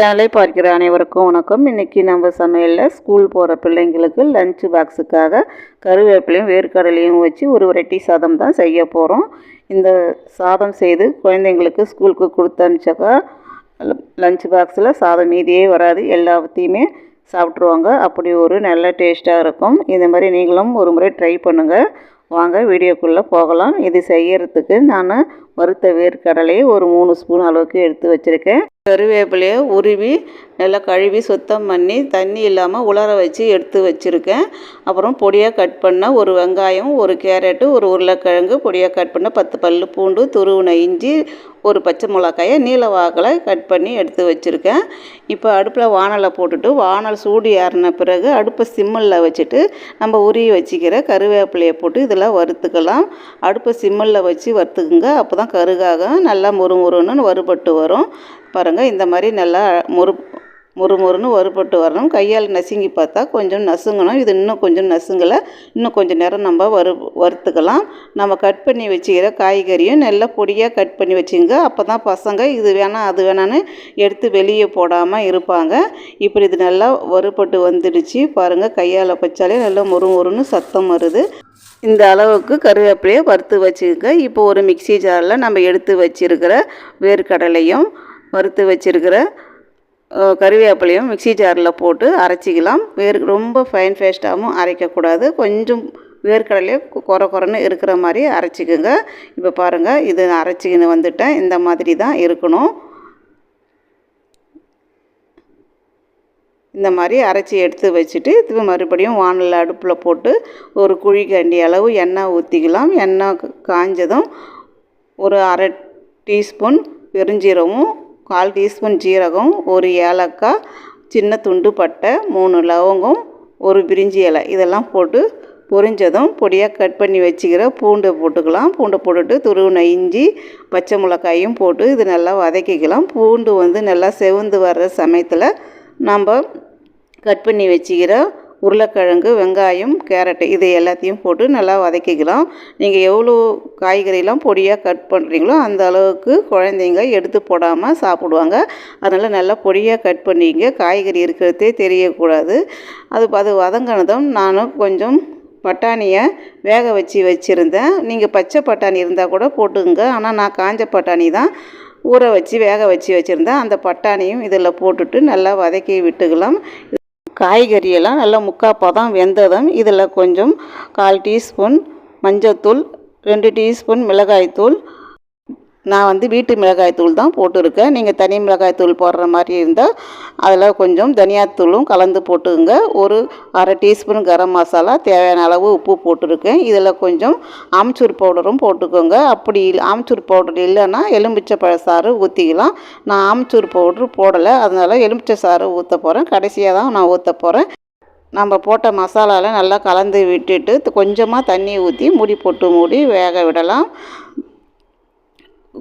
சேனலை பார்க்கிற அனைவருக்கும் வணக்கம். இன்றைக்கி நம்ம சமையலில் ஸ்கூல் போகிற பிள்ளைங்களுக்கு லஞ்ச் பாக்ஸுக்காக கருவேப்பிலையும் வேர்க்கடலையும் வச்சு ஒரு வெரைட்டி சாதம் தான் செய்ய போகிறோம். இந்த சாதம் செய்து குழந்தைங்களுக்கு ஸ்கூலுக்கு கொடுத்து அனுப்பிச்சாக்கா லஞ்ச் பாக்ஸில் சாதம் மீதியே வராது, எல்லாத்தையுமே சாப்பிட்ருவாங்க. அப்படி ஒரு நல்ல டேஸ்ட்டாக இருக்கும். இந்த மாதிரி நீங்களும் ஒரு முறை ட்ரை பண்ணுங்கள். வாங்க வீடியோக்குள்ளே போகலாம். இது செய்யறதுக்கு நான் வறுத்த வேர்க்கடலையை ஒரு 3 ஸ்பூன் அளவுக்கு எடுத்து வச்சுருக்கேன். கருவேப்பிலையை உருவி நல்லா கழுவி சுத்தம் பண்ணி தண்ணி இல்லாமல் உலர வச்சு எடுத்து வச்சுருக்கேன். அப்புறம் பொடியாக கட் பண்ண ஒரு வெங்காயம், ஒரு கேரட்டு, ஒரு உருளைக்கிழங்கு பொடியாக கட் பண்ண 10 பல்லு பூண்டு, துருவின இஞ்சி, ஒரு பச்சை மிளகாயை நீல வாக்கில் கட் பண்ணி எடுத்து வச்சுருக்கேன். இப்போ அடுப்பில் வானலை போட்டுட்டு வானல் சூடு ஏறின பிறகு அடுப்பை சிம்மில் வச்சுட்டு நம்ம உருவி வச்சுக்கிற கருவேப்பிலையை போட்டு இதில் வறுத்துக்கலாம். அடுப்பை சிம்மில் வச்சு வறுத்துக்குங்க. அப்போ தான் கருகாக நல்லா முறுமுறுன்னு வறுபட்டு வரும். பாருங்கள், இந்த மாதிரி நல்லா முறுமுறுன்னு வறுபட்டு வரணும். கையால் நசுங்கி பார்த்தா கொஞ்சம் நசுங்கணும். இது இன்னும் கொஞ்சம் நசுங்கலை, இன்னும் கொஞ்சம் நேரம் நம்ம வறுத்துக்கலாம். நம்ம கட் பண்ணி வச்சுக்கிற காய்கறியும் நல்லா பொடியாக கட் பண்ணி வச்சுங்க. அப்போ தான் பசங்க இது வேணாம் அது வேணான்னு எடுத்து வெளியே போடாமல் இருப்பாங்க. இப்படி இது நல்லா வறுபட்டு வந்துடுச்சு. பாருங்கள், கையால் வச்சாலே நல்லா முறுமுறுன்னு சத்தம் வருது. இந்த அளவுக்கு கருவேப்பிலையை வறுத்து வச்சுக்க. இப்போ ஒரு மிக்சி ஜாரில் நம்ம எடுத்து வச்சுருக்கிற வேர்க்கடலையும் வறுத்து வச்சுருக்கிற கருவேப்பிலையும் மிக்சி ஜாரில் போட்டு அரைச்சிக்கலாம். ரொம்ப ஃபைன் பேஸ்ட்டாகவும் அரைக்கக்கூடாது. கொஞ்சம் வேர்க்கடலையே குறன்னு இருக்கிற மாதிரி அரைச்சிக்குங்க. இப்போ பாருங்கள், இது அரைச்சிக்கின்னு வந்துட்டேன். இந்த மாதிரி தான் இருக்கணும். இந்த மாதிரி அரைச்சி எடுத்து வச்சுட்டு இது மறுபடியும் வானலில் அடுப்பில் போட்டு ஒரு குழிக்கண்டி அளவு எண்ணெய் ஊற்றிக்கலாம். எண்ணெய் காஞ்சதும் ஒரு அரை டீஸ்பூன் பெருஞ்சீரகம், 1/4 டீஸ்பூன் ஜீரகம், ஒரு ஏலக்காய், சின்ன துண்டு பட்டை, 3 லவங்கம், ஒரு பிரிஞ்சி இலை இதெல்லாம் போட்டு பொரிஞ்சதும் பொடியாக கட் பண்ணி வச்சுக்கிற பூண்டை போட்டுக்கலாம். பூண்டை போட்டுட்டு துருவின இஞ்சி, பச்சை மிளகாயும் போட்டு இது நல்லா வதக்கிக்கலாம். பூண்டு நல்லா செவந்து வர்ற சமயத்தில் நம்ம கட் பண்ணி வச்சுக்கிற உருளைக்கிழங்கு, வெங்காயம், கேரட்டு இது எல்லாத்தையும் போட்டு நல்லா வதக்கிக்கலாம். நீங்கள் எவ்வளோ காய்கறிலாம் பொடியாக கட் பண்ணுறீங்களோ அந்த அளவுக்கு குழந்தைங்க எடுத்து போடாமல் சாப்பிடுவாங்க. அதனால் நல்லா பொடியாக கட் பண்ணிங்க. காய்கறி இருக்கிறதே தெரியக்கூடாது. அது வதங்கினதும் நான் கொஞ்சம் பட்டாணியை வேக வச்சுருந்தேன். நீங்கள் பச்சை பட்டாணி இருந்தால் கூட போட்டுங்க. ஆனால் நான் காஞ்ச பட்டாணி தான் ஊற வச்சு வேக வச்சுருந்தேன். அந்த பட்டாணியும் இதில் போட்டுட்டு நல்லா வதக்கி விட்டுக்கலாம். காய்கறியெல்லாம் நல்லா முக்கால் பதம் வெந்ததும் இதில் கொஞ்சம் 1/4 டீஸ்பூன் மஞ்சள்தூள், 2 டீஸ்பூன் மிளகாய்த்தூள், நான் வீட்டு மிளகாய்த்தூள் தான் போட்டிருக்கேன். நீங்கள் தனி மிளகாய்த்தூள் போடுற மாதிரி இருந்தால் அதில் கொஞ்சம் தனியாத்தூளும் கலந்து போட்டுங்க. ஒரு அரை டீஸ்பூன் கரம் மசாலா, தேவையான அளவு உப்பு போட்டிருக்கேன். இதில் கொஞ்சம் ஆம்ச்சூர் பவுடரும் போட்டுக்கோங்க. அப்படி ஆம்ச்சூர் பவுடர் இல்லைன்னா எலுமிச்சை பழ சாறு ஊற்றிக்கலாம். நான் ஆம்ச்சூர் பவுட்ரு போடலை, அதனால் எலுமிச்சை சாறு ஊற்ற போகிறேன். கடைசியாக தான் நான் ஊற்ற போகிறேன். நம்ம போட்ட மசாலாவில் நல்லா கலந்து விட்டுட்டு கொஞ்சமாக தண்ணி ஊற்றி மூடி வேக விடலாம்.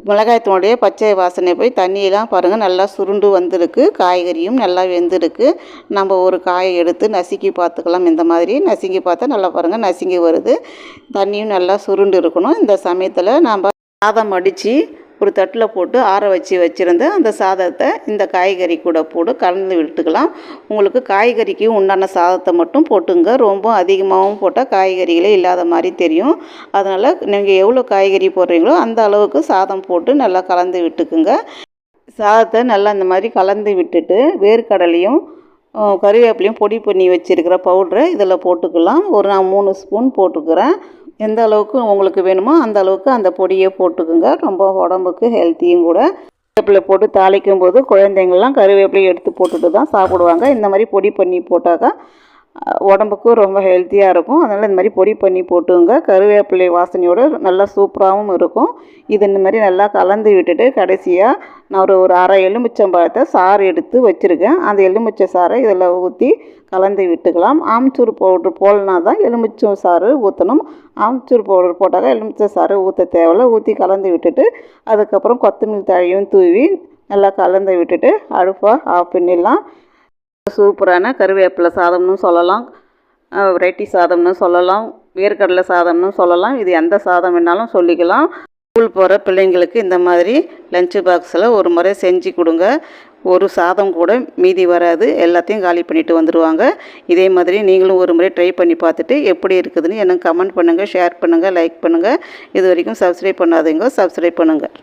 மிளகாய்த்தூளுடைய பச்சை வாசனை போய் தண்ணியெல்லாம் பாருங்கள் நல்லா சுருண்டு வந்திருக்கு. காய்கறியும் நல்லா வெந்திருக்கு. நம்ம ஒரு காயை எடுத்து நசுக்கி பார்த்துக்கலாம். இந்த மாதிரி நசுக்கி பார்த்தா நல்லா பாருங்கள் நசுங்கி வருது. தண்ணியும் நல்லா சுருண்டு இருக்கணும். இந்த சமயத்தில் நம்ம சாதம் அடித்து ஒரு தட்டில் போட்டு ஆற வச்சுருந்த அந்த சாதத்தை இந்த காய்கறி கூட போட்டு கலந்து விட்டுக்கலாம். உங்களுக்கு காய்கறிக்கு உண்டான சாதத்தை மட்டும் போட்டுங்க. ரொம்ப அதிகமாகவும் போட்டால் காய்கறிகளே இல்லாத மாதிரி தெரியும். அதனால் நீங்கள் எவ்வளோ காய்கறி போடுறீங்களோ அந்த அளவுக்கு சாதம் போட்டு நல்லா கலந்து விட்டுக்குங்க. சாதத்தை நல்லா இந்த மாதிரி கலந்து விட்டுட்டு வேர்க்கடலையும் கருவேப்பிலையும் பொடி பண்ணி வச்சுருக்கிற பவுட்ரை இதில் போட்டுக்கலாம். நான் 3 ஸ்பூன் போட்டுக்கிறேன். எந்த அளவுக்கு உங்களுக்கு வேணுமோ அந்த அளவுக்கு அந்த பொடியை போட்டுக்குங்க. ரொம்ப உடம்புக்கு ஹெல்த்தியும் கூட. கருவேப்பிலை போட்டு தாளிக்கும் போது குழந்தைங்கள்லாம் கருவேப்பிலையை எடுத்து போட்டுட்டு தான் சாப்பிடுவாங்க. இந்த மாதிரி பொடி பண்ணி போட்டாக்கா உடம்புக்கும் ரொம்ப ஹெல்த்தியாக இருக்கும். அதனால் இந்த மாதிரி பொடி பண்ணி போட்டுங்க. கருவேப்பிலை வாசனையோடு நல்லா சூப்பராகவும் இருக்கும். இது இந்த மாதிரி நல்லா கலந்து விட்டுட்டு கடைசியாக நான் ஒரு அரை எலுமிச்சம்பழத்தை சாறு எடுத்து வச்சுருக்கேன். அந்த எலுமிச்சை சாறை இதில் ஊற்றி கலந்து விட்டுக்கலாம். ஆம்ச்சூர் பவுட்ரு போடலனா தான் எலுமிச்சை சாறு ஊற்றணும். ஆம்ச்சூர் பவுடர் போட்டாக்க எலுமிச்சை சாறு ஊற்ற தேவையில்ல. ஊற்றி கலந்து விட்டுட்டு அதுக்கப்புறம் கொத்தமல்லி தழையும் தூவி நல்லா கலந்து விட்டுட்டு அடுப்பை ஆஃப் பண்ணிடலாம். சூப்பரான கருவேப்பிலை சாதம்னு சொல்லலாம், வெரைட்டி சாதம்னு சொல்லலாம், வேர்க்கடலை சாதம்னு சொல்லலாம். இது எந்த சாதம் வேணாலும் சொல்லிக்கலாம். ஸ்கூல் போகிற பிள்ளைங்களுக்கு இந்த மாதிரி லஞ்சு பாக்ஸில் ஒரு முறை செஞ்சு கொடுங்க. ஒரு சாதம் கூட மீதி வராது, எல்லாத்தையும் காலி பண்ணிட்டு வந்துடுவாங்க. இதே மாதிரி நீங்களும் ஒரு முறை ட்ரை பண்ணி பார்த்துட்டு எப்படி இருக்குதுன்னு எனக்கு கமெண்ட் பண்ணுங்கள், ஷேர் பண்ணுங்கள், லைக் பண்ணுங்கள். இது வரைக்கும் சப்ஸ்கிரைப் பண்ணாதீங்க, சப்ஸ்கிரைப் பண்ணுங்கள்.